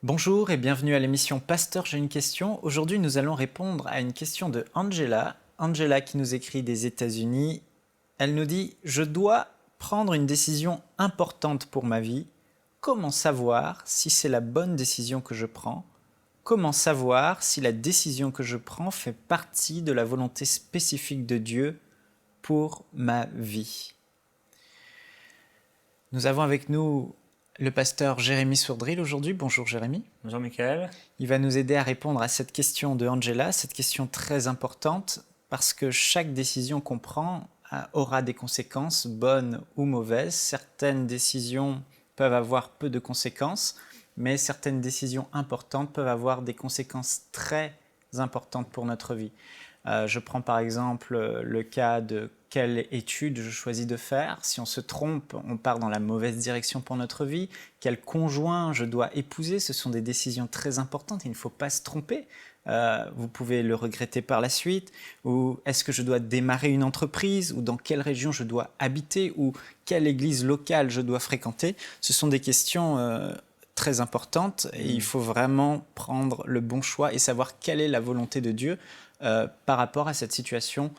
Bonjour et bienvenue à l'émission Pasteur, j'ai une question. Aujourd'hui, nous allons répondre à une question de Angela. Angela qui nous écrit des États-Unis. Elle nous dit « Je dois prendre une décision importante pour ma vie. Comment savoir si c'est la bonne décision que je prends? Comment savoir si la décision que je prends fait partie de la volonté spécifique de Dieu pour ma vie ?» Nous avons avec nous le pasteur Jérémy Sourdril aujourd'hui. Bonjour Jérémy. Bonjour Michael. Il va nous aider à répondre à cette question de Angela, cette question très importante parce que chaque décision qu'on prend aura des conséquences, bonnes ou mauvaises. Certaines décisions peuvent avoir peu de conséquences, mais certaines décisions importantes peuvent avoir des conséquences très importantes pour notre vie. Je prends par exemple le cas de quelle étude je choisis de faire. Si on se trompe, on part dans la mauvaise direction pour notre vie. Quel conjoint je dois épouser, ce sont des décisions très importantes, il ne faut pas se tromper. Vous pouvez le regretter par la suite. Ou est-ce que je dois démarrer une entreprise? Ou dans quelle région je dois habiter? Ou quelle église locale je dois fréquenter? Ce sont des questions très importantes et il faut vraiment prendre le bon choix et savoir quelle est la volonté de Dieu par rapport à cette situation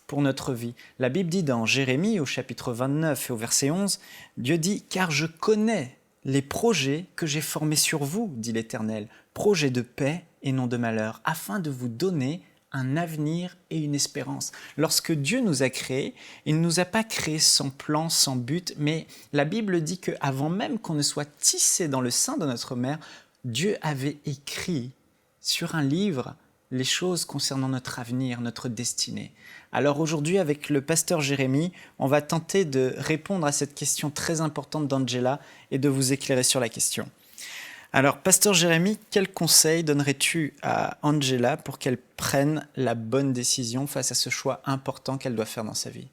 pour notre vie. La Bible dit dans Jérémie au chapitre 29 et au verset 11, Dieu dit « Car je connais les projets que j'ai formés sur vous, dit l'Éternel, projets de paix et non de malheur, afin de vous donner un avenir et une espérance. » Lorsque Dieu nous a créés, il ne nous a pas créés sans plan, sans but, mais la Bible dit qu'avant même qu'on ne soit tissé dans le sein de notre mère, Dieu avait écrit sur un livre les choses concernant notre avenir, notre destinée. Alors aujourd'hui, avec le pasteur Jérémy, on va tenter de répondre à cette question très importante d'Angela et de vous éclairer sur la question. Alors, pasteur Jérémy, quel conseil donnerais-tu à Angela pour qu'elle prenne la bonne décision face à ce choix important qu'elle doit faire dans sa vie?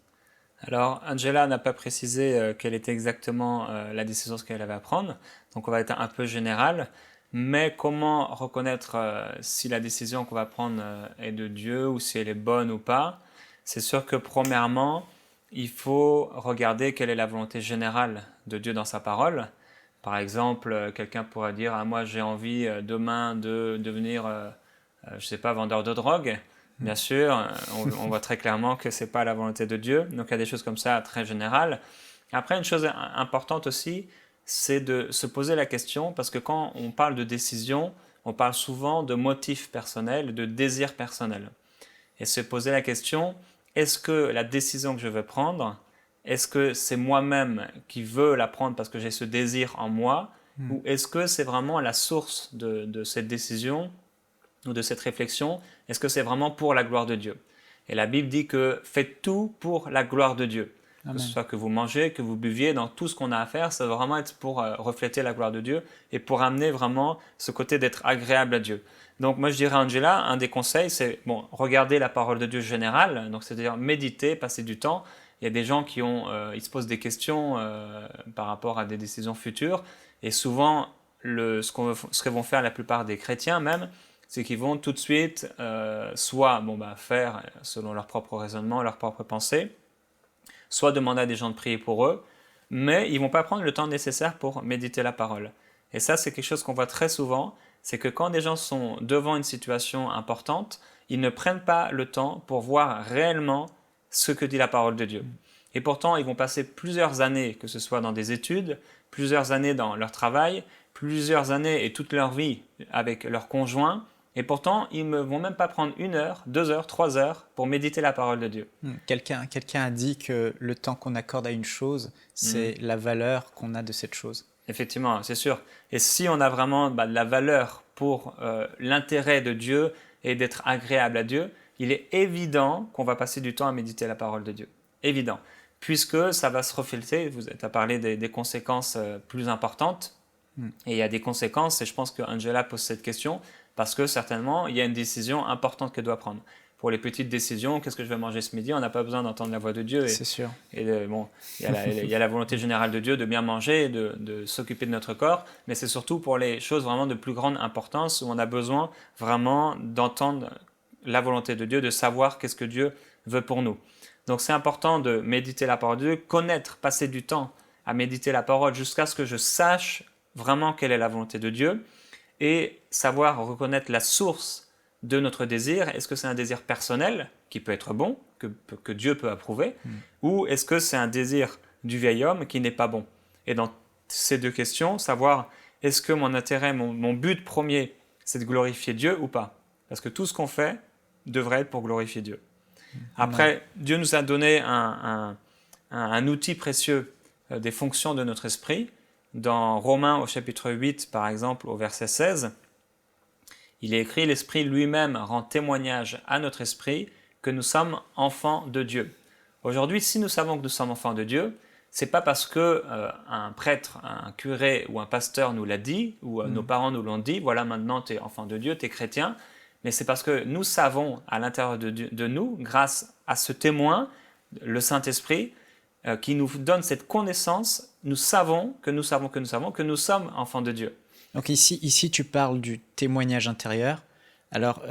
Alors Angela n'a pas précisé quelle était exactement la décision qu'elle avait à prendre, donc on va être un peu général. Mais comment reconnaître si la décision qu'on va prendre est de Dieu ou si elle est bonne ou pas? C'est sûr que premièrement, il faut regarder quelle est la volonté générale de Dieu dans sa parole. Par exemple, quelqu'un pourrait dire « Ah, moi j'ai envie demain de devenir, je sais pas, vendeur de drogue ». Bien sûr, on voit très clairement que ce n'est pas la volonté de Dieu. Donc il y a des choses comme ça très générales. Après, une chose importante aussi, c'est de se poser la question, parce que quand on parle de décision, on parle souvent de motifs personnels, de désirs personnels. Et se poser la question, est-ce que la décision que je veux prendre, est-ce que c'est moi-même qui veux la prendre parce que j'ai ce désir en moi, ou est-ce que c'est vraiment la source de cette décision ou de cette réflexion, est-ce que c'est vraiment pour la gloire de Dieu? Et la Bible dit que faites tout pour la gloire de Dieu. Amen. Que ce soit que vous mangez, que vous buviez, dans tout ce qu'on a à faire, ça doit vraiment être pour refléter la gloire de Dieu et pour amener vraiment ce côté d'être agréable à Dieu. Donc moi je dirais à Angela, un des conseils c'est regarder la parole de Dieu générale, donc c'est-à-dire méditer, passer du temps. Il y a des gens qui ils se posent des questions par rapport à des décisions futures et souvent ce que vont faire la plupart des chrétiens même, c'est qu'ils vont tout de suite soit faire selon leur propre raisonnement, leur propre pensée, soit demander à des gens de prier pour eux, mais ils ne vont pas prendre le temps nécessaire pour méditer la parole. Et ça, c'est quelque chose qu'on voit très souvent, c'est que quand des gens sont devant une situation importante, ils ne prennent pas le temps pour voir réellement ce que dit la parole de Dieu. Et pourtant, ils vont passer plusieurs années, que ce soit dans des études, plusieurs années dans leur travail, plusieurs années et toute leur vie avec leur conjoint, et pourtant, ils ne vont même pas prendre 1 heure, 2 heures, 3 heures pour méditer la parole de Dieu. Quelqu'un a dit que le temps qu'on accorde à une chose, c'est la valeur qu'on a de cette chose. Effectivement, c'est sûr. Et si on a vraiment de la valeur pour l'intérêt de Dieu et d'être agréable à Dieu, il est évident qu'on va passer du temps à méditer la parole de Dieu. Évident. Puisque ça va se refléter, vous avez parlé des conséquences plus importantes, et il y a des conséquences, et je pense que Angela pose cette question, parce que certainement, il y a une décision importante qu'elle doit prendre. Pour les petites décisions, qu'est-ce que je vais manger ce midi? On n'a pas besoin d'entendre la voix de Dieu. C'est sûr. Et il y a la volonté générale de Dieu de bien manger, de s'occuper de notre corps, mais c'est surtout pour les choses vraiment de plus grande importance où on a besoin vraiment d'entendre la volonté de Dieu, de savoir qu'est-ce que Dieu veut pour nous. Donc c'est important de méditer la parole de Dieu, connaître, passer du temps à méditer la parole jusqu'à ce que je sache vraiment quelle est la volonté de Dieu. et savoir reconnaître la source de notre désir. Est-ce que c'est un désir personnel qui peut être bon, que Dieu peut approuver, ou est-ce que c'est un désir du vieil homme qui n'est pas bon? Et dans ces deux questions, savoir est-ce que mon intérêt, mon but premier, c'est de glorifier Dieu ou pas? Parce que tout ce qu'on fait devrait être pour glorifier Dieu. Après, Dieu nous a donné un outil précieux des fonctions de notre esprit. Dans Romains au chapitre 8, par exemple, au verset 16, il est écrit « L'Esprit lui-même rend témoignage à notre esprit que nous sommes enfants de Dieu ». Aujourd'hui, si nous savons que nous sommes enfants de Dieu, c'est pas parce que un prêtre, un curé ou un pasteur nous l'a dit, ou nos parents nous l'ont dit, voilà maintenant tu es enfant de Dieu, tu es chrétien, mais c'est parce que nous savons à l'intérieur de nous, grâce à ce témoin, le Saint-Esprit, qui nous donne cette connaissance, nous savons que nous sommes enfants de Dieu. Donc ici, tu parles du témoignage intérieur. Alors,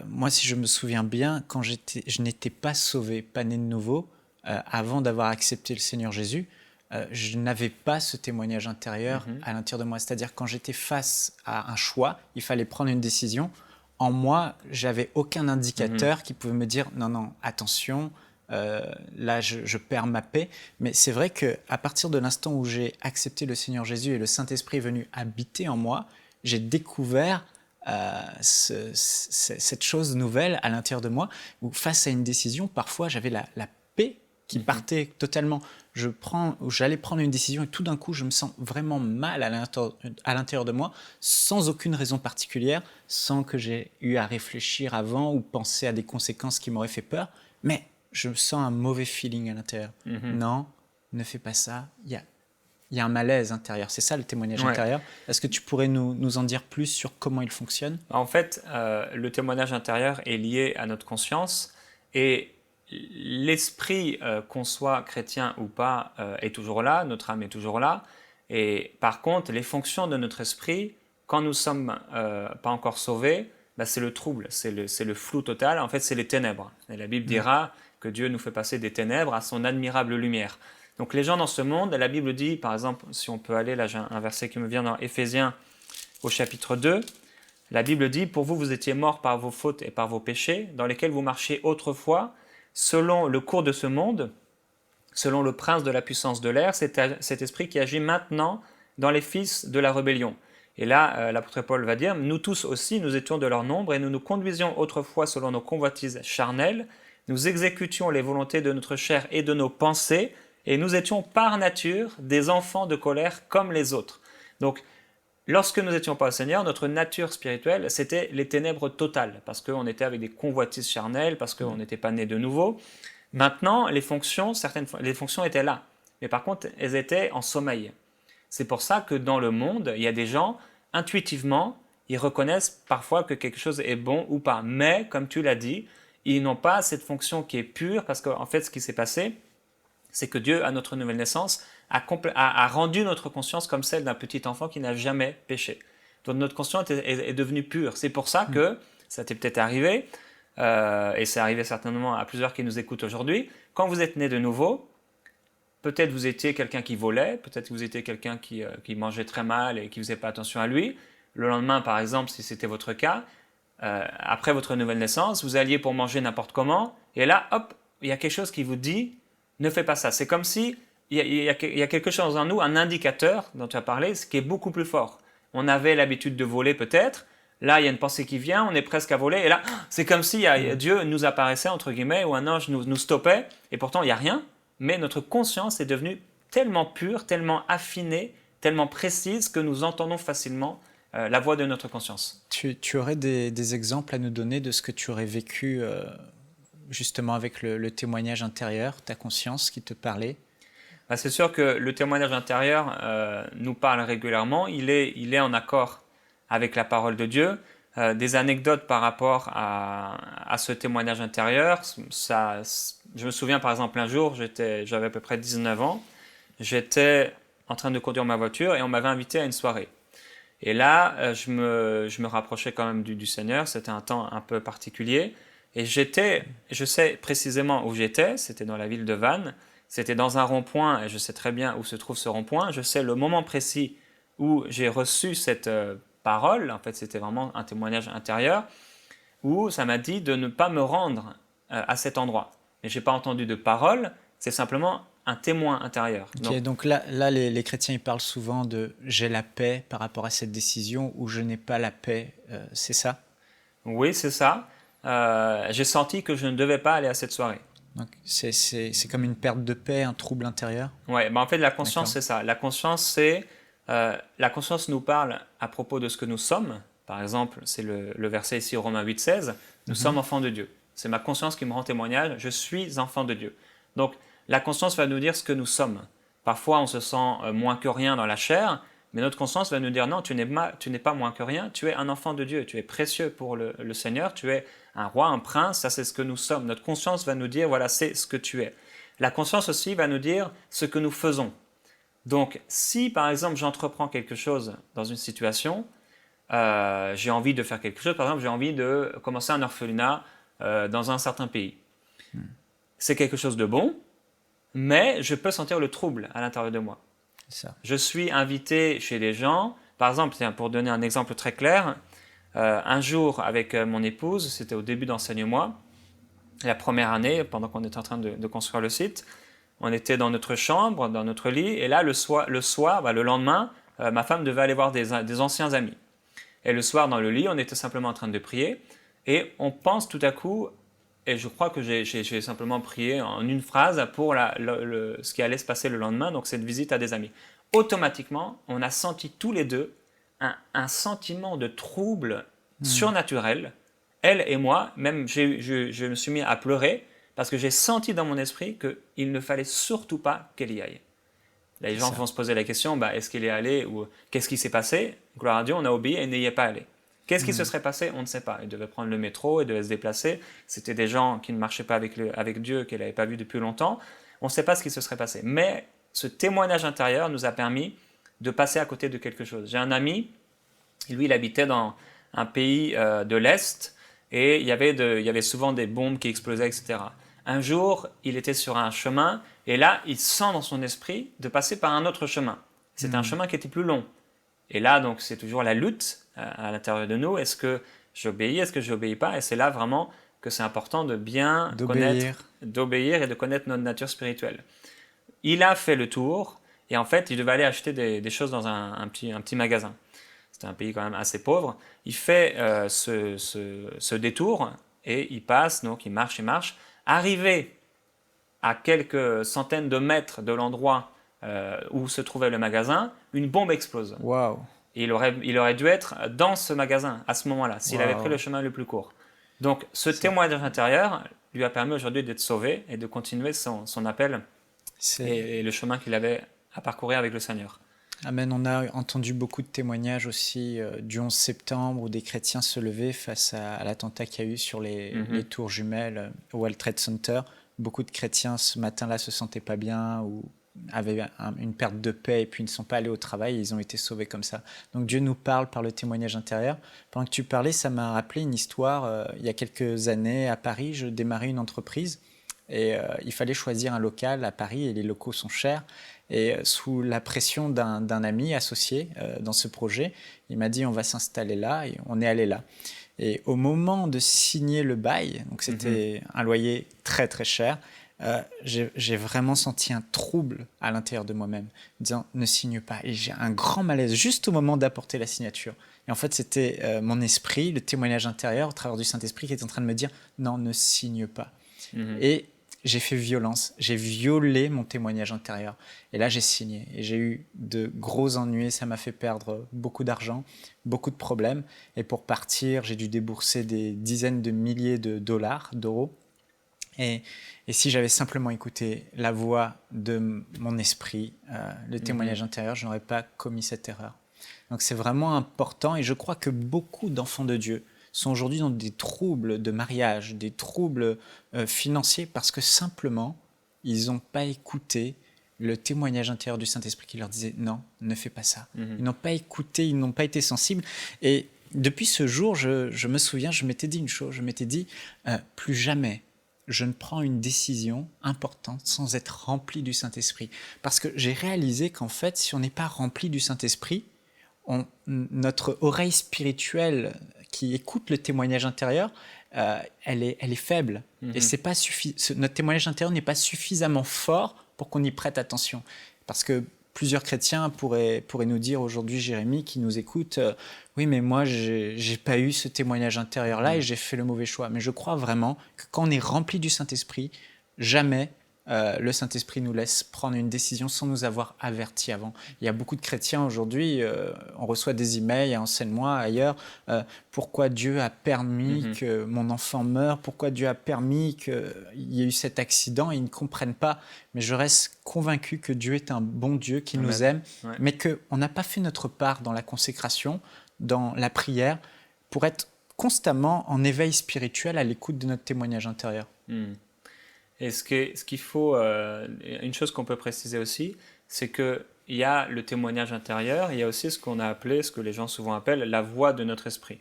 moi, si je me souviens bien, quand je n'étais pas sauvé, pas né de nouveau, avant d'avoir accepté le Seigneur Jésus, je n'avais pas ce témoignage intérieur à l'intérieur de moi. C'est-à-dire, quand j'étais face à un choix, il fallait prendre une décision. En moi, j'avais aucun indicateur qui pouvait me dire non, attention, là je perds ma paix. Mais c'est vrai qu'à partir de l'instant où j'ai accepté le Seigneur Jésus et le Saint-Esprit est venu habiter en moi, j'ai découvert cette chose nouvelle à l'intérieur de moi, où face à une décision, parfois j'avais la paix qui partait totalement. J'allais prendre une décision et tout d'un coup, je me sens vraiment mal à l'intérieur de moi, sans aucune raison particulière, sans que j'ai eu à réfléchir avant ou penser à des conséquences qui m'auraient fait peur. Mais je sens un mauvais feeling à l'intérieur. Non, ne fais pas ça. Il y a un malaise intérieur. C'est ça le témoignage intérieur. Est-ce que tu pourrais nous en dire plus sur comment il fonctionne? En fait, le témoignage intérieur est lié à notre conscience et l'esprit, qu'on soit chrétien ou pas, est toujours là, notre âme est toujours là. Et par contre, les fonctions de notre esprit, quand nous ne sommes pas encore sauvés, c'est le trouble, c'est le flou total. En fait, c'est les ténèbres. Et la Bible dira que Dieu nous fait passer des ténèbres à son admirable lumière. Donc les gens dans ce monde, la Bible dit, par exemple, si on peut aller, là j'ai un verset qui me vient dans Éphésiens au chapitre 2, la Bible dit « Pour vous, vous étiez morts par vos fautes et par vos péchés, dans lesquels vous marchiez autrefois, selon le cours de ce monde, selon le prince de la puissance de l'air, cet esprit qui agit maintenant dans les fils de la rébellion. » Et là, l'apôtre Paul va dire « Nous tous aussi, nous étions de leur nombre, et nous nous conduisions autrefois selon nos convoitises charnelles, nous exécutions les volontés de notre chair et de nos pensées, et nous étions par nature des enfants de colère comme les autres. » Donc, lorsque nous n'étions pas au Seigneur, notre nature spirituelle, c'était les ténèbres totales, parce qu'on était avec des convoitises charnelles, parce qu'on n'était pas né de nouveau. Maintenant, les fonctions étaient là, mais par contre, elles étaient en sommeil. C'est pour ça que dans le monde, il y a des gens, intuitivement, ils reconnaissent parfois que quelque chose est bon ou pas, mais, comme tu l'as dit, ils n'ont pas cette fonction qui est pure, parce qu'en fait, ce qui s'est passé, c'est que Dieu, à notre nouvelle naissance, a rendu notre conscience comme celle d'un petit enfant qui n'a jamais péché. Donc notre conscience est devenue pure. C'est pour ça que, ça t'est peut-être arrivé, et c'est arrivé certainement à plusieurs qui nous écoutent aujourd'hui, quand vous êtes né de nouveau, peut-être vous étiez quelqu'un qui volait, peut-être vous étiez quelqu'un qui mangeait très mal et qui ne faisait pas attention à lui. Le lendemain, par exemple, si c'était votre cas, après votre nouvelle naissance, vous alliez pour manger n'importe comment, et là, hop, il y a quelque chose qui vous dit « ne fais pas ça ». C'est comme si il y a quelque chose en nous, un indicateur dont tu as parlé, ce qui est beaucoup plus fort. On avait l'habitude de voler peut-être, là il y a une pensée qui vient, on est presque à voler, et là c'est comme si Dieu nous apparaissait, entre guillemets, ou un ange nous stoppait, et pourtant il n'y a rien, mais notre conscience est devenue tellement pure, tellement affinée, tellement précise que nous entendons facilement la voix de notre conscience. Tu aurais des exemples à nous donner de ce que tu aurais vécu justement avec le témoignage intérieur, ta conscience qui te parlait? C'est sûr que le témoignage intérieur nous parle régulièrement, il est en accord avec la parole de Dieu. Des anecdotes par rapport à ce témoignage intérieur, je me souviens par exemple un jour, j'avais à peu près 19 ans, j'étais en train de conduire ma voiture et on m'avait invité à une soirée. Et là, je me rapprochais quand même du Seigneur, c'était un temps un peu particulier. Et je sais précisément où j'étais, c'était dans la ville de Vannes, c'était dans un rond-point, et je sais très bien où se trouve ce rond-point, je sais le moment précis où j'ai reçu cette parole, en fait c'était vraiment un témoignage intérieur, où ça m'a dit de ne pas me rendre à cet endroit. Mais je n'ai pas entendu de parole, c'est simplement un témoin intérieur. Ok, donc là les chrétiens ils parlent souvent de j'ai la paix par rapport à cette décision ou je n'ai pas la paix, c'est ça? Oui, c'est ça. J'ai senti que je ne devais pas aller à cette soirée. Donc c'est comme une perte de paix, un trouble intérieur? Ouais, en fait, la conscience, D'accord. c'est ça. La conscience, la conscience nous parle à propos de ce que nous sommes. Par exemple, c'est le verset ici, Romains 8,16. Nous sommes enfants de Dieu. C'est ma conscience qui me rend témoignage. Je suis enfant de Dieu. Donc, la conscience va nous dire ce que nous sommes. Parfois, on se sent moins que rien dans la chair, mais notre conscience va nous dire non, tu n'es pas moins que rien. Tu es un enfant de Dieu. Tu es précieux pour le Seigneur. Tu es un roi, un prince. Ça, c'est ce que nous sommes. Notre conscience va nous dire voilà, c'est ce que tu es. La conscience aussi va nous dire ce que nous faisons. Donc, si par exemple j'entreprends quelque chose dans une situation, j'ai envie de faire quelque chose, par exemple j'ai envie de commencer un orphelinat dans un certain pays. C'est quelque chose de bon, mais je peux sentir le trouble à l'intérieur de moi. C'est ça. Je suis invité chez des gens, par exemple, pour donner un exemple très clair, un jour avec mon épouse, c'était au début d'Enseigne-moi, la première année, pendant qu'on était en train de construire le site, on était dans notre chambre, dans notre lit, et là, le lendemain, ma femme devait aller voir des anciens amis. Et le soir, dans le lit, on était simplement en train de prier, et on pense tout à coup, et je crois que j'ai simplement prié en une phrase pour ce qui allait se passer le lendemain, donc cette visite à des amis. Automatiquement, on a senti tous les deux un sentiment de trouble surnaturel. Elle et moi, même je me suis mis à pleurer, parce que j'ai senti dans mon esprit qu'il ne fallait surtout pas qu'elle y aille. Les gens vont se poser la question, est-ce qu'il est allé ou qu'est-ce qui s'est passé? Gloire à Dieu, on a obéi et n'y est pas allé. Qu'est-ce qui se serait passé? On ne sait pas. Il devait prendre le métro, il devait se déplacer. C'était des gens qui ne marchaient pas avec Dieu, qu'il n'avait pas vu depuis longtemps. On ne sait pas ce qui se serait passé. Mais ce témoignage intérieur nous a permis de passer à côté de quelque chose. J'ai un ami, lui, il habitait dans un pays de l'Est et il y avait souvent des bombes qui explosaient, etc. Un jour, il était sur un chemin et là, il sent dans son esprit de passer par un autre chemin. C'est un chemin qui était plus long. Et là, donc, c'est toujours la lutte à l'intérieur de nous. Est-ce que j'obéis? Est-ce que je n'obéis pas? Et c'est là vraiment que c'est important de bien connaître, d'obéir et de connaître notre nature spirituelle. Il a fait le tour et en fait, il devait aller acheter des choses dans un petit magasin. C'était un pays quand même assez pauvre. Il fait ce détour et il passe, donc il marche et marche. Arrivé à quelques centaines de mètres de l'endroit où se trouvait le magasin, une bombe explose. Waouh. Et il aurait dû être dans ce magasin à ce moment-là, s'il avait pris le chemin le plus court. Donc ce témoignage intérieur lui a permis aujourd'hui d'être sauvé et de continuer son appel et le chemin qu'il avait à parcourir avec le Seigneur. Amen. On a entendu beaucoup de témoignages aussi du 11 septembre où des chrétiens se levaient face à l'attentat qu'il y a eu sur les tours jumelles au World Trade Center. Beaucoup de chrétiens ce matin-là se sentaient pas bien ou avaient une perte de paix et puis ne sont pas allés au travail et ils ont été sauvés comme ça. Donc Dieu nous parle par le témoignage intérieur. Pendant que tu parlais, ça m'a rappelé une histoire. Il y a quelques années à Paris, je démarrais une entreprise et il fallait choisir un local à Paris et les locaux sont chers. Et sous la pression d'un ami associé dans ce projet, il m'a dit on va s'installer là et on est allé là. Et au moment de signer le bail, donc c'était un loyer très très cher, j'ai vraiment senti un trouble à l'intérieur de moi-même, disant ne signe pas. Et j'ai un grand malaise juste au moment d'apporter la signature. Et en fait, c'était mon esprit, le témoignage intérieur au travers du Saint-Esprit qui était en train de me dire non, ne signe pas. Et j'ai fait violence, j'ai violé mon témoignage intérieur. Et là, j'ai signé. Et j'ai eu de gros ennuis, ça m'a fait perdre beaucoup d'argent, beaucoup de problèmes. Et pour partir, j'ai dû débourser des dizaines de milliers de dollars, d'euros. Et si j'avais simplement écouté la voix de mon esprit, le témoignage intérieur, je n'aurais pas commis cette erreur. Donc c'est vraiment important et je crois que beaucoup d'enfants de Dieu sont aujourd'hui dans des troubles de mariage, des troubles financiers parce que simplement, ils n'ont pas écouté le témoignage intérieur du Saint-Esprit qui leur disait non, ne fais pas ça. Ils n'ont pas écouté, ils n'ont pas été sensibles. Et depuis ce jour, je me souviens, je m'étais dit une chose, je m'étais dit plus jamais je ne prends une décision importante sans être rempli du Saint-Esprit. Parce que j'ai réalisé qu'en fait, si on n'est pas rempli du Saint-Esprit, notre oreille spirituelle qui écoute le témoignage intérieur, elle est faible. Et c'est pas notre témoignage intérieur n'est pas suffisamment fort pour qu'on y prête attention. Parce que plusieurs chrétiens pourraient nous dire aujourd'hui, Jérémie, qui nous écoute, oui, mais moi, j'ai pas eu ce témoignage intérieur-là et j'ai fait le mauvais choix. Mais je crois vraiment que quand on est rempli du Saint-Esprit, jamais le Saint-Esprit nous laisse prendre une décision sans nous avoir avertis avant. Il y a beaucoup de chrétiens aujourd'hui, on reçoit des emails, enseigne-moi ailleurs, pourquoi Dieu a permis que mon enfant meure, pourquoi Dieu a permis qu'il y ait eu cet accident, et ils ne comprennent pas. Mais je reste convaincu que Dieu est un bon Dieu qui nous aime, mais qu'on n'a pas fait notre part dans la consécration, dans la prière, pour être constamment en éveil spirituel à l'écoute de notre témoignage intérieur. Et ce qu'il faut, une chose qu'on peut préciser aussi, c'est qu'il y a le témoignage intérieur, il y a aussi ce qu'on a appelé, ce que les gens souvent appellent la voix de notre esprit.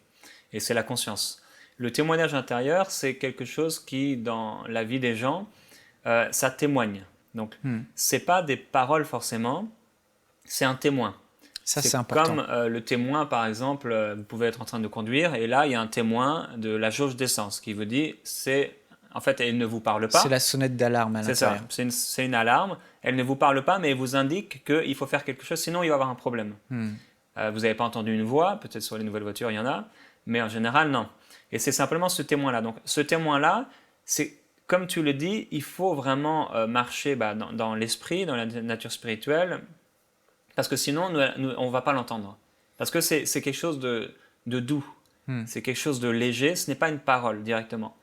Et c'est la conscience. Le témoignage intérieur, c'est quelque chose qui, dans la vie des gens, ça témoigne. Donc, c'est pas des paroles forcément, c'est un témoin. C'est important. Comme le témoin, par exemple, vous pouvez être en train de conduire, et là, il y a un témoin de la jauge d'essence qui vous dit, en fait, elle ne vous parle pas. C'est la sonnette d'alarme à l'intérieur. C'est ça, c'est une alarme. Elle ne vous parle pas, mais elle vous indique qu'il faut faire quelque chose, sinon il va y avoir un problème. Vous n'avez pas entendu une voix, peut-être sur les nouvelles voitures, il y en a, mais en général, non. Et c'est simplement ce témoin-là. Donc, ce témoin-là, c'est, comme tu le dis, il faut vraiment marcher dans l'esprit, dans la nature spirituelle, parce que sinon, on ne va pas l'entendre. Parce que c'est quelque chose de doux, c'est quelque chose de léger, ce n'est pas une parole directement.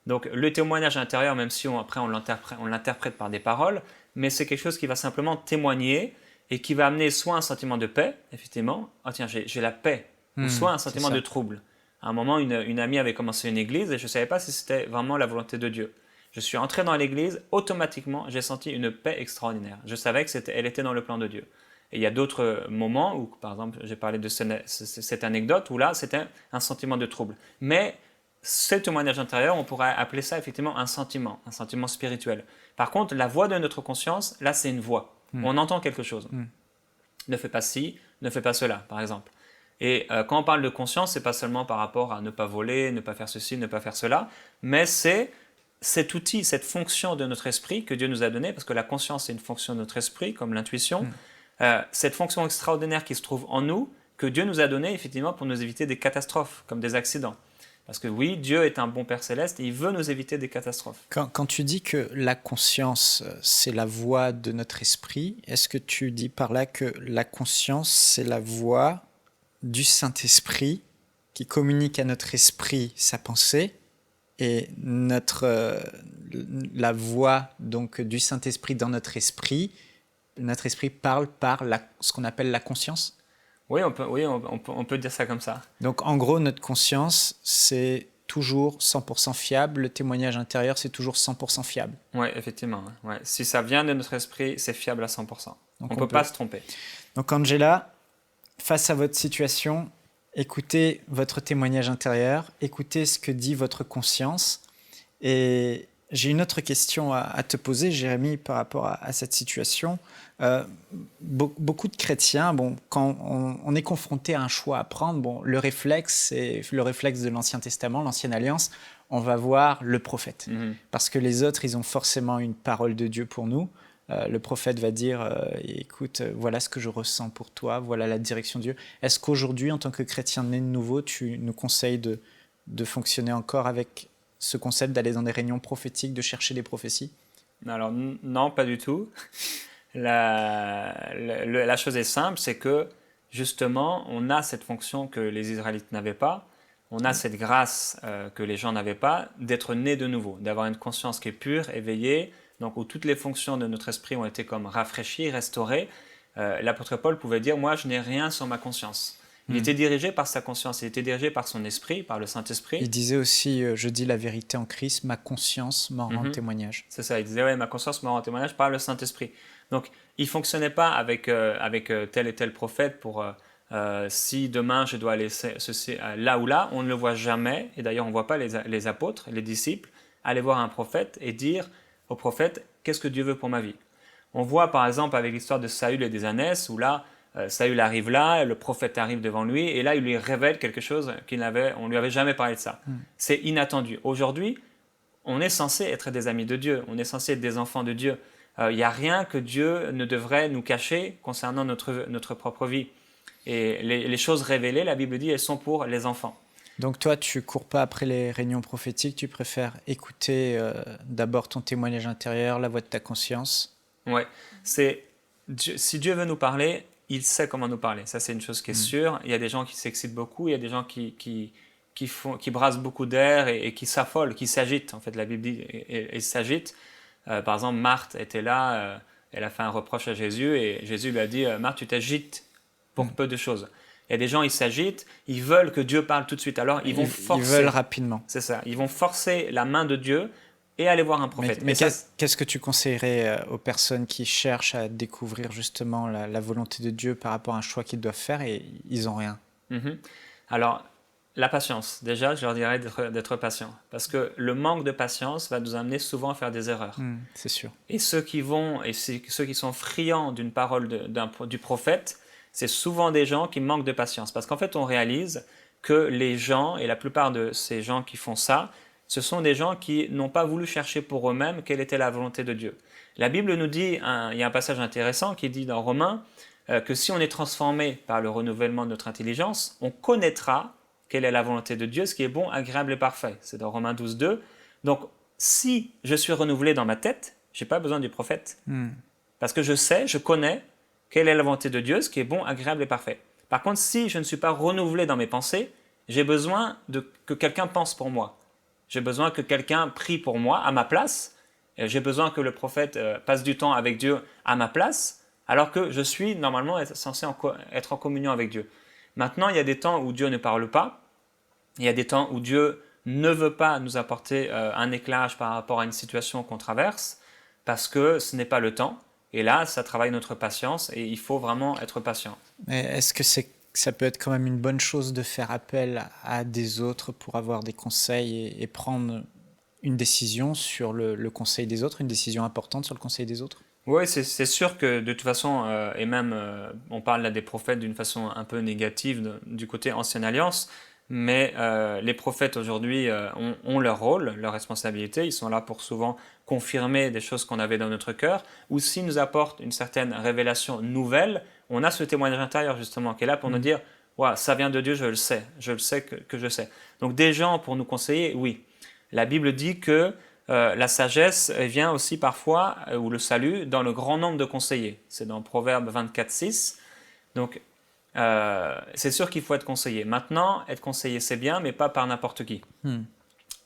Donc le témoignage intérieur, même si après on l'interprète par des paroles, mais c'est quelque chose qui va simplement témoigner et qui va amener soit un sentiment de paix, effectivement, « Ah tiens, j'ai la paix », ou soit un sentiment de trouble. À un moment, une amie avait commencé une église et je ne savais pas si c'était vraiment la volonté de Dieu. Je suis entré dans l'église, automatiquement, j'ai senti une paix extraordinaire. Je savais qu'elle était dans le plan de Dieu. Et il y a d'autres moments où, par exemple, j'ai parlé de cette anecdote où là, c'était un sentiment de trouble. Mais ce témoignage intérieur, on pourrait appeler ça effectivement un sentiment spirituel. Par contre, la voix de notre conscience, là, c'est une voix. On entend quelque chose. Ne fais pas ci, ne fais pas cela, par exemple. Et quand on parle de conscience, c'est pas seulement par rapport à ne pas voler, ne pas faire ceci, ne pas faire cela, mais c'est cet outil, cette fonction de notre esprit que Dieu nous a donnée, parce que la conscience, c'est une fonction de notre esprit, comme l'intuition. Cette fonction extraordinaire qui se trouve en nous, que Dieu nous a donnée, effectivement, pour nous éviter des catastrophes, comme des accidents. Parce que oui, Dieu est un bon Père Céleste et il veut nous éviter des catastrophes. Quand tu dis que la conscience, c'est la voix de notre esprit, est-ce que tu dis par là que la conscience, c'est la voix du Saint-Esprit qui communique à notre esprit sa pensée et la voix donc, du Saint-Esprit dans notre esprit parle par ce qu'on appelle la conscience ? Oui, on peut dire ça comme ça. Donc, en gros, notre conscience, c'est toujours 100% fiable. Le témoignage intérieur, c'est toujours 100% fiable. Oui, effectivement. Ouais. Si ça vient de notre esprit, c'est fiable à 100%. Donc, on ne peut pas se tromper. Donc, Angela, face à votre situation, écoutez votre témoignage intérieur, écoutez ce que dit votre conscience. Et j'ai une autre question à te poser, Jérémie, par rapport à cette situation. Beaucoup de chrétiens, quand on est confronté à un choix à prendre, le réflexe, c'est le réflexe de l'Ancien Testament, l'Ancienne Alliance, on va voir le prophète. Parce que les autres, ils ont forcément une parole de Dieu pour nous. Le prophète va dire, écoute, voilà ce que je ressens pour toi, voilà la direction de Dieu. Est-ce qu'aujourd'hui, en tant que chrétien né de nouveau, tu nous conseilles de fonctionner encore avec ce concept d'aller dans des réunions prophétiques, de chercher des prophéties ? Alors non, pas du tout. La chose est simple, c'est que justement, on a cette fonction que les Israélites n'avaient pas, on a cette grâce que les gens n'avaient pas, d'être nés de nouveau, d'avoir une conscience qui est pure, éveillée, donc où toutes les fonctions de notre esprit ont été comme rafraîchies, restaurées. L'apôtre Paul pouvait dire « Moi, je n'ai rien sur ma conscience ». Il était dirigé par sa conscience, il était dirigé par son esprit, par le Saint-Esprit. Il disait aussi « Je dis la vérité en Christ, ma conscience m'en rend témoignage ». C'est ça, il disait « Ouais, ma conscience m'en rend témoignage par le Saint-Esprit ». Donc, il ne fonctionnait pas avec tel et tel prophète pour si demain je dois aller là ou là, on ne le voit jamais. Et d'ailleurs, on ne voit pas les apôtres, les disciples, aller voir un prophète et dire au prophète « Qu'est-ce que Dieu veut pour ma vie ?» On voit par exemple avec l'histoire de Saül et des ânesses, où là, Saül arrive là, le prophète arrive devant lui, et là, il lui révèle quelque chose on ne lui avait jamais parlé de ça. C'est inattendu. Aujourd'hui, on est censé être des amis de Dieu, on est censé être des enfants de Dieu. Il n'y a rien que Dieu ne devrait nous cacher concernant notre propre vie. Et les choses révélées, la Bible dit, elles sont pour les enfants. Donc toi, tu cours pas après les réunions prophétiques, tu préfères écouter d'abord ton témoignage intérieur, la voix de ta conscience. Ouais, si Dieu veut nous parler, il sait comment nous parler. Ça, c'est une chose qui est sûre. Il y a des gens qui s'excitent beaucoup, il y a des gens qui brassent beaucoup d'air et qui s'affolent, qui s'agitent. En fait, la Bible dit, et s'agitent. Par exemple, Marthe était là, elle a fait un reproche à Jésus et Jésus lui a dit, Marthe, tu t'agites pour peu de choses. Il y a des gens, ils s'agitent, ils veulent que Dieu parle tout de suite. Alors, ils veulent rapidement. C'est ça. Ils vont forcer la main de Dieu et aller voir un prophète. Mais qu'est-ce que tu conseillerais aux personnes qui cherchent à découvrir justement la volonté de Dieu par rapport à un choix qu'ils doivent faire et ils n'ont rien? Alors, la patience. Déjà, je leur dirais d'être patient. Parce que le manque de patience va nous amener souvent à faire des erreurs. C'est sûr. Et ceux qui sont friands d'une parole du prophète, c'est souvent des gens qui manquent de patience. Parce qu'en fait, on réalise que les gens, et la plupart de ces gens qui font ça, ce sont des gens qui n'ont pas voulu chercher pour eux-mêmes quelle était la volonté de Dieu. La Bible nous dit, il y a un passage intéressant qui dit dans Romains, que si on est transformé par le renouvellement de notre intelligence, on connaîtra quelle est la volonté de Dieu, ce qui est bon, agréable et parfait. C'est dans Romains 12, 2. Donc, si je suis renouvelé dans ma tête, je n'ai pas besoin du prophète. Parce que je connais quelle est la volonté de Dieu, ce qui est bon, agréable et parfait. Par contre, si je ne suis pas renouvelé dans mes pensées, j'ai besoin que quelqu'un pense pour moi. J'ai besoin que quelqu'un prie pour moi à ma place. J'ai besoin que le prophète passe du temps avec Dieu à ma place, alors que je suis normalement censé être en communion avec Dieu. Maintenant, il y a des temps où Dieu ne parle pas. Il y a des temps où Dieu ne veut pas nous apporter un éclairage par rapport à une situation qu'on traverse, parce que ce n'est pas le temps. Et là, ça travaille notre patience et il faut vraiment être patient. Est-ce que ça peut être quand même une bonne chose de faire appel à des autres pour avoir des conseils et prendre une décision sur le conseil des autres, une décision importante sur le conseil des autres? Oui, c'est sûr que de toute façon, et même on parle là des prophètes d'une façon un peu négative du côté Ancienne Alliance, mais les prophètes aujourd'hui ont leur rôle, leur responsabilité. Ils sont là pour souvent confirmer des choses qu'on avait dans notre cœur, ou s'ils nous apportent une certaine révélation nouvelle, on a ce témoignage intérieur justement qui est là pour nous dire ouais, ça vient de Dieu, je le sais que je sais. Donc des gens pour nous conseiller, oui. La Bible dit que la sagesse vient aussi parfois, ou le salut, dans le grand nombre de conseillers. C'est dans Proverbe 24, 6. Donc c'est sûr qu'il faut être conseillé. Maintenant, être conseillé, c'est bien, mais pas par n'importe qui.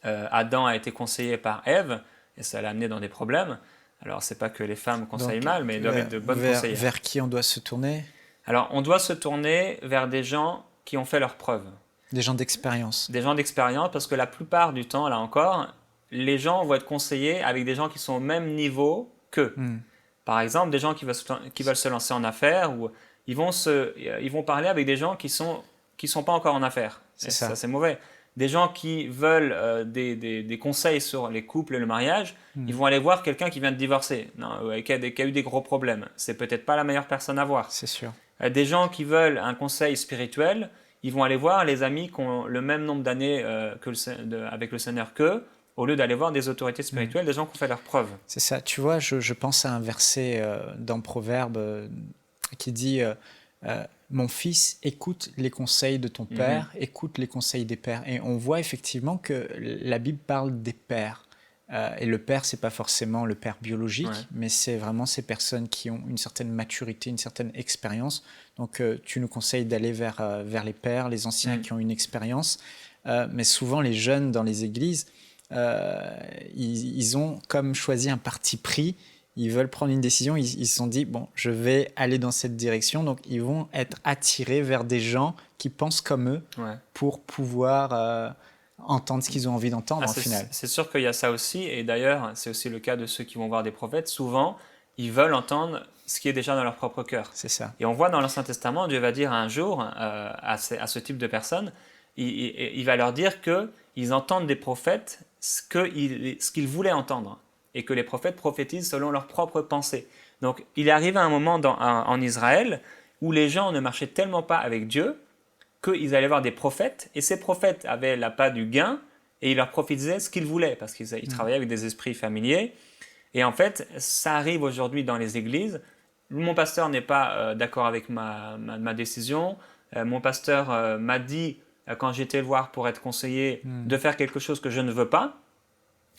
Adam a été conseillé par Ève, et ça l'a amené dans des problèmes. Alors, c'est pas que les femmes conseillent mal, mais elles doivent être de bonnes conseillères. Vers qui on doit se tourner? Alors, on doit se tourner vers des gens qui ont fait leurs preuves. Des gens d'expérience. Des gens d'expérience, parce que la plupart du temps, là encore, les gens vont être conseillés avec des gens qui sont au même niveau qu'eux. Par exemple, des gens qui veulent se lancer en affaires, ou ils vont parler avec des gens qui sont pas encore en affaires. Ça, c'est mauvais. Des gens qui veulent des conseils sur les couples et le mariage, ils vont aller voir quelqu'un qui vient de divorcer, qui a eu des gros problèmes. C'est peut-être pas la meilleure personne à voir. C'est sûr. Des gens qui veulent un conseil spirituel, ils vont aller voir les amis qui ont le même nombre d'années avec le Seigneur qu'eux, au lieu d'aller voir des autorités spirituelles, des gens qui ont fait leurs preuves. C'est ça. Tu vois, je pense à un verset dans Proverbe qui dit mon fils, écoute les conseils de ton père, écoute les conseils des pères. Et on voit effectivement que la Bible parle des pères. Et le père, c'est pas forcément le père biologique, mais c'est vraiment ces personnes qui ont une certaine maturité, une certaine expérience. Donc, tu nous conseilles d'aller vers les pères, les anciens qui ont une expérience. Mais souvent, les jeunes dans les églises, ils ont comme choisi un parti pris. Ils veulent prendre une décision. Ils se sont dit, bon, je vais aller dans cette direction. Donc, ils vont être attirés vers des gens qui pensent comme eux pour pouvoir entendre ce qu'ils ont envie d'entendre, au final. C'est sûr qu'il y a ça aussi. Et d'ailleurs, c'est aussi le cas de ceux qui vont voir des prophètes. Souvent, ils veulent entendre ce qui est déjà dans leur propre cœur. C'est ça. Et on voit dans l'Ancien Testament, Dieu va dire un jour à ce type de personnes, il va leur dire qu'ils entendent des prophètes ce qu'ils voulaient entendre. Et que les prophètes prophétisent selon leurs propres pensées. Donc, il est arrivé un moment en Israël où les gens ne marchaient tellement pas avec Dieu qu'ils allaient voir des prophètes, et ces prophètes avaient l'appât du gain, et ils leur prophétisaient ce qu'ils voulaient, parce qu'ils travaillaient avec des esprits familiers. Et en fait, ça arrive aujourd'hui dans les églises. Mon pasteur n'est pas d'accord avec ma décision. Mon pasteur m'a dit, quand j'étais le voir pour être conseillé, de faire quelque chose que je ne veux pas.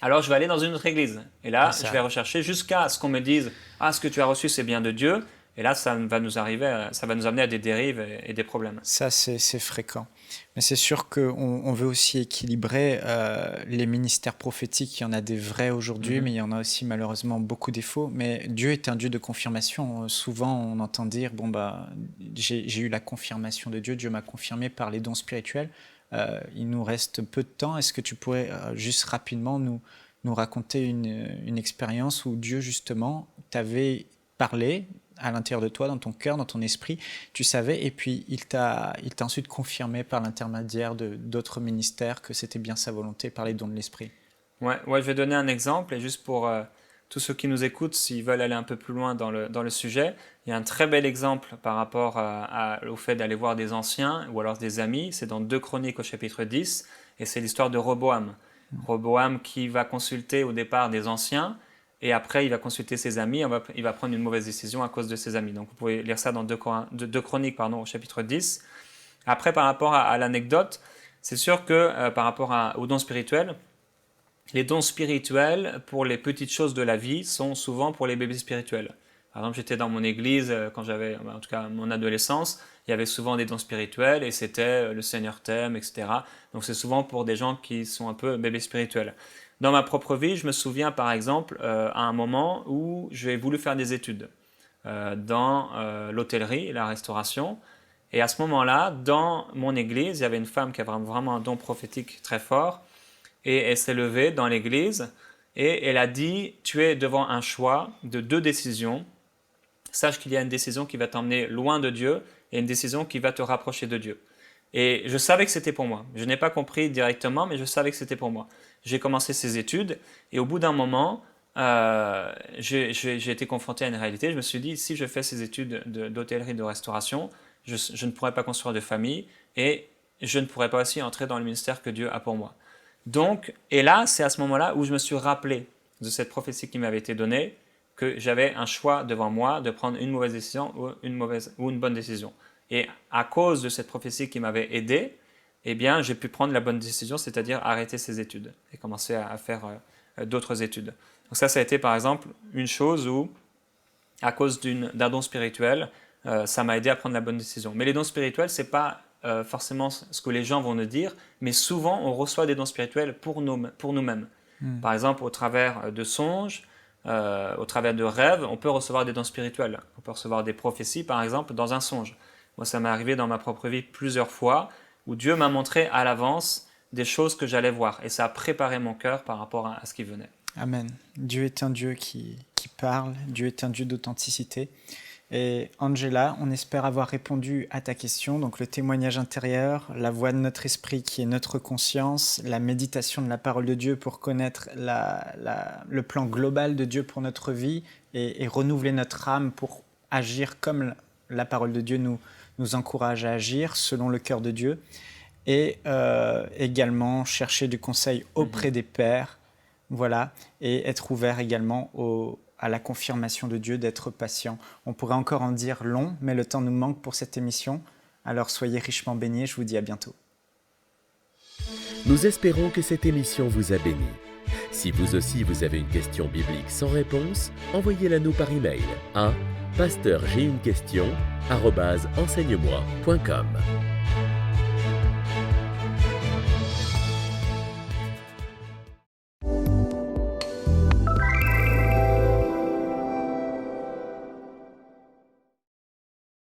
Alors je vais aller dans une autre église. Et là, je vais rechercher jusqu'à ce qu'on me dise « Ah, ce que tu as reçu, c'est bien de Dieu ». Et là, ça va nous amener à des dérives et des problèmes. Ça, c'est fréquent. Mais c'est sûr qu'on veut aussi équilibrer les ministères prophétiques. Il y en a des vrais aujourd'hui, mais il y en a aussi malheureusement beaucoup défauts. Mais Dieu est un Dieu de confirmation. Souvent, on entend dire « Bon, j'ai eu la confirmation de Dieu. Dieu m'a confirmé par les dons spirituels. » Il nous reste peu de temps. Est-ce que tu pourrais juste rapidement nous raconter une expérience où Dieu, justement, t'avait parlé à l'intérieur de toi, dans ton cœur, dans ton esprit, tu savais, et puis il t'a ensuite confirmé par l'intermédiaire d'autres ministères que c'était bien sa volonté par les dons de l'esprit. Ouais, je vais donner un exemple, et juste pour tous ceux qui nous écoutent, s'ils veulent aller un peu plus loin dans le sujet, il y a un très bel exemple par rapport au fait d'aller voir des anciens ou alors des amis, c'est dans 2 Chroniques au chapitre 10, et c'est l'histoire de Roboam. Roboam qui va consulter au départ des anciens, et après il va consulter ses amis, il va prendre une mauvaise décision à cause de ses amis. Donc vous pouvez lire ça dans 2 Chroniques au chapitre 10. Après, par rapport à l'anecdote, c'est sûr que par rapport aux dons spirituels, les dons spirituels pour les petites choses de la vie sont souvent pour les bébés spirituels. Par exemple, j'étais dans mon église quand j'avais, en tout cas mon adolescence, il y avait souvent des dons spirituels et c'était le Seigneur t'aime, etc. Donc c'est souvent pour des gens qui sont un peu bébés spirituels. Dans ma propre vie, je me souviens par exemple à un moment où j'ai voulu faire des études dans l'hôtellerie et la restauration. Et à ce moment-là, dans mon église, il y avait une femme qui avait vraiment un don prophétique très fort. Et elle s'est levée dans l'église et elle a dit « Tu es devant un choix de 2 décisions. Sache qu'il y a une décision qui va t'emmener loin de Dieu et une décision qui va te rapprocher de Dieu. » Et je savais que c'était pour moi. Je n'ai pas compris directement, mais je savais que c'était pour moi. J'ai commencé ces études et au bout d'un moment, j'ai été confronté à une réalité. Je me suis dit, si je fais ces études d'hôtellerie, de restauration, je ne pourrai pas construire de famille et je ne pourrai pas aussi entrer dans le ministère que Dieu a pour moi. Donc, et là, c'est à ce moment-là où je me suis rappelé de cette prophétie qui m'avait été donnée, que j'avais un choix devant moi de prendre une mauvaise décision ou une bonne décision. Et à cause de cette prophétie qui m'avait aidé, eh bien, j'ai pu prendre la bonne décision, c'est-à-dire arrêter ces études et commencer à faire d'autres études. Donc ça a été par exemple une chose où, à cause d'un don spirituel, ça m'a aidé à prendre la bonne décision. Mais les dons spirituels, ce n'est pas forcément ce que les gens vont nous dire, mais souvent on reçoit des dons spirituels pour nous-mêmes. Par exemple, au travers de songes, au travers de rêves, on peut recevoir des dons spirituels. On peut recevoir des prophéties, par exemple, dans un songe. Moi, ça m'est arrivé dans ma propre vie plusieurs fois, où Dieu m'a montré à l'avance des choses que j'allais voir, et ça a préparé mon cœur par rapport à ce qui venait. Amen. Dieu est un Dieu qui parle, Dieu est un Dieu d'authenticité. Et Angela, on espère avoir répondu à ta question. Donc le témoignage intérieur, la voix de notre esprit qui est notre conscience, la méditation de la parole de Dieu pour connaître le plan global de Dieu pour notre vie et renouveler notre âme pour agir comme la parole de Dieu nous encourage à agir selon le cœur de Dieu. Et également chercher du conseil auprès des pairs, voilà, et être ouvert également à la confirmation de Dieu, d'être patient. On pourrait encore en dire long, mais le temps nous manque pour cette émission. Alors soyez richement bénis, je vous dis à bientôt. Nous espérons que cette émission vous a béni. Si vous aussi vous avez une question biblique sans réponse, envoyez-la nous par email à pasteurj'aiunequestion@enseigne-moi.com.